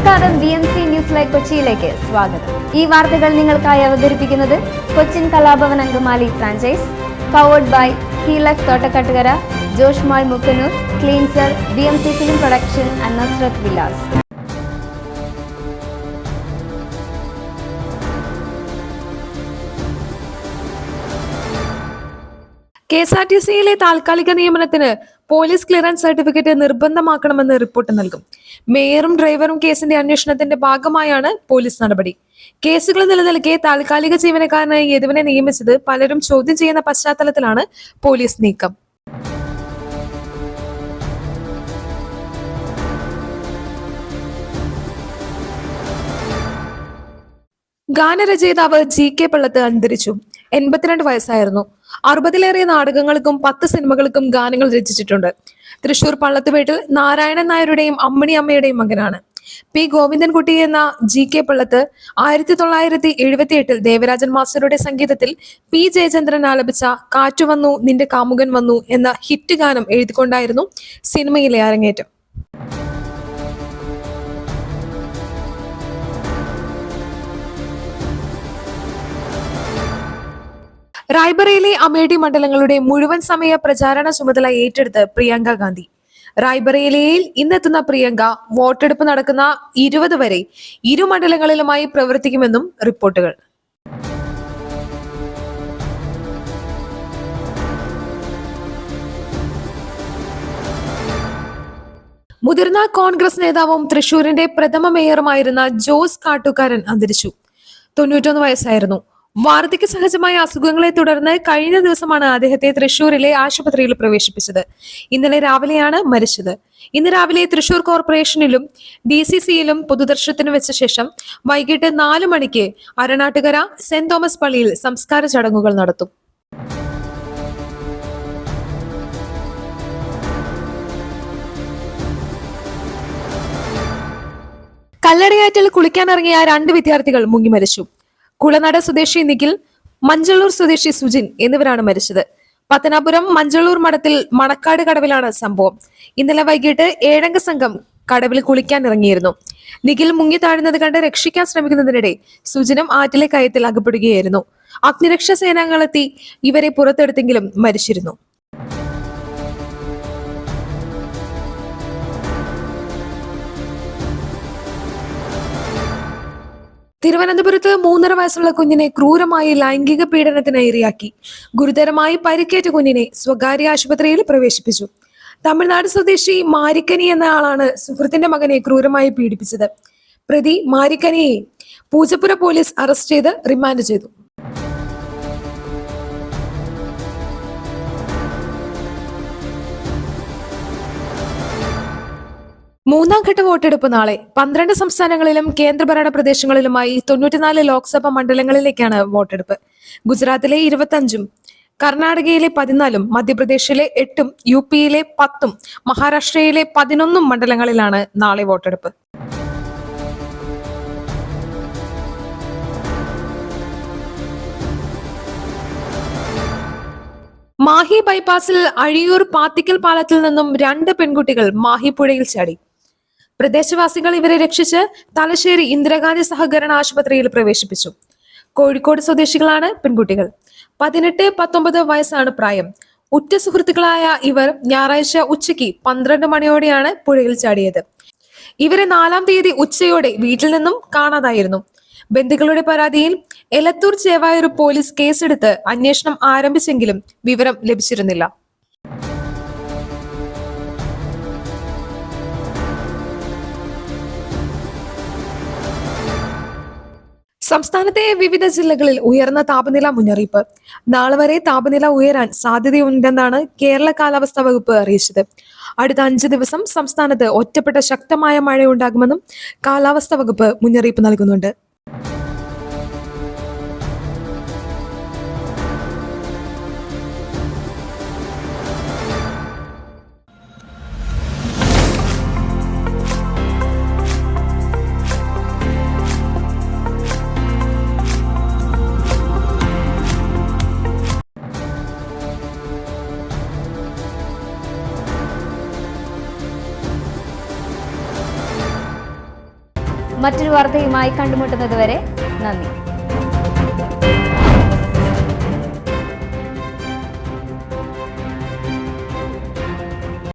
നമസ്കാരം, BMC news live കൊച്ചിയിലേക്ക് സ്വാഗതം. ഈ വാർത്തകൾ നിങ്ങൾക്കായി അവതരിപ്പിക്കുന്നത് Cochin Kalabhavan Angamaly franchise, powered by ഹീലക് Thottakkattukara, Josh mall Mookkannoor, cleanser, BMC film production and Nazreth Vilas. KSRTCയിലെ താൽക്കാലിക നിയമനത്തിന് പോലീസ് ക്ലിയറൻസ് സർട്ടിഫിക്കറ്റ് നിർബന്ധമാക്കണമെന്ന് റിപ്പോർട്ട് നൽകും. മേയറും ഡ്രൈവറും കേസിന്റെ അന്വേഷണത്തിന്റെ ഭാഗമായാണ് പോലീസ് നടപടി. കേസുകൾ നിലനിൽക്കെ താൽക്കാലിക ജീവനക്കാരനായി യദുവിനെ നിയമിച്ചത് പലരും ചോദ്യം ചെയ്യുന്ന പശ്ചാത്തലത്തിലാണ് പോലീസ് നീക്കം. ഗാനരചയിതാവ് GK പള്ളത്ത് അന്തരിച്ചു. 82 വയസ്സായിരുന്നു. 60-ലേറെ നാടകങ്ങൾക്കും 10 സിനിമകൾക്കും ഗാനങ്ങൾ രചിച്ചിട്ടുണ്ട്. തൃശൂർ പള്ളത്തുവീട്ടിൽ നാരായണൻ നായരുടെയും അമ്മണി അമ്മയുടെയും മകനാണ്. P. ഗോവിന്ദൻകുട്ടി എന്ന GK പള്ളത്ത് 1978 ദേവരാജൻ മാസ്റ്ററുടെ സംഗീതത്തിൽ P. ജയചന്ദ്രൻ ആലപിച്ച കാറ്റു വന്നു നിന്റെ കാമുകൻ വന്നു എന്ന ഹിറ്റ് ഗാനം എഴുതിക്കൊണ്ടായിരുന്നു സിനിമയിലെ അരങ്ങേറ്റം. റായ്ബറയിലെ അമേഠി മണ്ഡലങ്ങളുടെ മുഴുവൻ സമയ പ്രചാരണ ചുമതല ഏറ്റെടുത്ത് പ്രിയങ്ക ഗാന്ധി. റായ്ബറേലിയിൽ ഇന്നെത്തുന്ന പ്രിയങ്ക വോട്ടെടുപ്പ് നടക്കുന്ന 20 വരെ ഇരു മണ്ഡലങ്ങളിലുമായി പ്രവർത്തിക്കുമെന്നും റിപ്പോർട്ടുകൾ. മുതിർന്ന കോൺഗ്രസ് നേതാവും തൃശൂരിന്റെ പ്രഥമ മേയറുമായിരുന്ന ജോസ് കാട്ടുകാരൻ അന്തരിച്ചു. 91 വയസ്സായിരുന്നു. വാർദ്ധക്യ സഹജമായ അസുഖങ്ങളെ തുടർന്ന് കഴിഞ്ഞ ദിവസമാണ് അദ്ദേഹത്തെ തൃശൂരിലെ ആശുപത്രിയിൽ പ്രവേശിപ്പിച്ചത്. ഇന്നലെ രാവിലെയാണ് മരിച്ചത്. ഇന്ന് രാവിലെ തൃശൂർ കോർപ്പറേഷനിലും DCCയിലും പൊതുദർശനത്തിന് വെച്ച ശേഷം വൈകിട്ട് 4 മണിക്ക് അരണാട്ടുകര സെന്റ് തോമസ് പള്ളിയിൽ സംസ്കാര ചടങ്ങുകൾ നടത്തും. കല്ലടയാറ്റിൽ കുളിക്കാനിറങ്ങിയ 2 വിദ്യാർത്ഥികൾ മുങ്ങി മരിച്ചു. കുളനട സ്വദേശി നിഖിൽ, മഞ്ചള്ളൂർ സ്വദേശി സുജിൻ എന്നിവരാണ് മരിച്ചത്. പത്തനാപുരം മഞ്ചള്ളൂർ മഠത്തിൽ മണക്കാട് കടവിലാണ് സംഭവം. ഇന്നലെ വൈകിട്ട് 7 അംഗ സംഘം കടവിൽ കുളിക്കാൻ ഇറങ്ങിയിരുന്നു. നിഖിൽ മുങ്ങി താഴുന്നത് കണ്ട് രക്ഷിക്കാൻ ശ്രമിക്കുന്നതിനിടെ സുജിനും ആറ്റിലെ കയത്തിൽ അകപ്പെടുകയായിരുന്നു. അഗ്നിരക്ഷാ സേനാംഗങ്ങളെത്തി ഇവരെ പുറത്തെടുത്തെങ്കിലും മരിച്ചിരുന്നു. തിരുവനന്തപുരത്ത് 3.5 വയസ്സുള്ള കുഞ്ഞിനെ ക്രൂരമായി ലൈംഗിക പീഡനത്തിന് ഇരയാക്കി. ഗുരുതരമായി പരിക്കേറ്റ കുഞ്ഞിനെ സ്വകാര്യ ആശുപത്രിയിൽ പ്രവേശിപ്പിച്ചു. തമിഴ്നാട് സ്വദേശി മാരിക്കനി എന്ന ആളാണ് സുഹൃത്തിന്റെ മകനെ ക്രൂരമായി പീഡിപ്പിച്ചത്. പ്രതി മാരിക്കനിയെ പൂജപ്പുര പോലീസ് അറസ്റ്റ് ചെയ്ത് റിമാൻഡ് ചെയ്തു. മൂന്നാം ഘട്ട വോട്ടെടുപ്പ് നാളെ. 12 സംസ്ഥാനങ്ങളിലും കേന്ദ്രഭരണ പ്രദേശങ്ങളിലുമായി 94 ലോക്സഭാ മണ്ഡലങ്ങളിലേക്കാണ് വോട്ടെടുപ്പ്. ഗുജറാത്തിലെ 25-ഉം കർണാടകയിലെ 14-ഉം മധ്യപ്രദേശിലെ 8-ഉം UPയിലെ 10-ഉം മഹാരാഷ്ട്രയിലെ 11 മണ്ഡലങ്ങളിലാണ് നാളെ വോട്ടെടുപ്പ്. മാഹി ബൈപ്പാസിൽ അഴിയൂർ പാത്തിക്കൽ പാലത്തിൽ നിന്നും 2 പെൺകുട്ടികൾ മാഹി പുഴയിൽ ചാടി. പ്രദേശവാസികൾ ഇവരെ രക്ഷിച്ച് തലശ്ശേരി ഇന്ദിരാഗാന്ധി സഹകരണ ആശുപത്രിയിൽ പ്രവേശിപ്പിച്ചു. കോഴിക്കോട് സ്വദേശികളാണ് പെൺകുട്ടികൾ. 18-19 വയസ്സാണ് പ്രായം. ഉറ്റ സുഹൃത്തുക്കളായ ഇവർ ഞായറാഴ്ച ഉച്ചയ്ക്ക് 12 മണിയോടെയാണ് പുഴയിൽ ചാടിയത്. ഇവരെ 4-ാം തീയതി ഉച്ചയോടെ വീട്ടിൽ നിന്നും കാണാതായിരുന്നു. ബന്ധുക്കളുടെ പരാതിയിൽ എലത്തൂർ ചേവായൂർ പോലീസ് കേസെടുത്ത് അന്വേഷണം ആരംഭിച്ചെങ്കിലും വിവരം ലഭിച്ചിരുന്നില്ല. സംസ്ഥാനത്തെ വിവിധ ജില്ലകളിൽ ഉയർന്ന താപനില മുന്നറിയിപ്പ്. നാളെ വരെ താപനില ഉയരാൻ സാധ്യതയുണ്ടെന്നാണ് കേരള കാലാവസ്ഥാ വകുപ്പ് അറിയിച്ചത്. അടുത്ത 5 ദിവസം സംസ്ഥാനത്ത് ഒറ്റപ്പെട്ട ശക്തമായ മഴയുണ്ടാകുമെന്നും കാലാവസ്ഥാ വകുപ്പ് മുന്നറിയിപ്പ് നൽകുന്നുണ്ട്. മറ്റൊരു വാർത്തയുമായി കണ്ടുമുട്ടുന്നതുവരെ നന്ദി.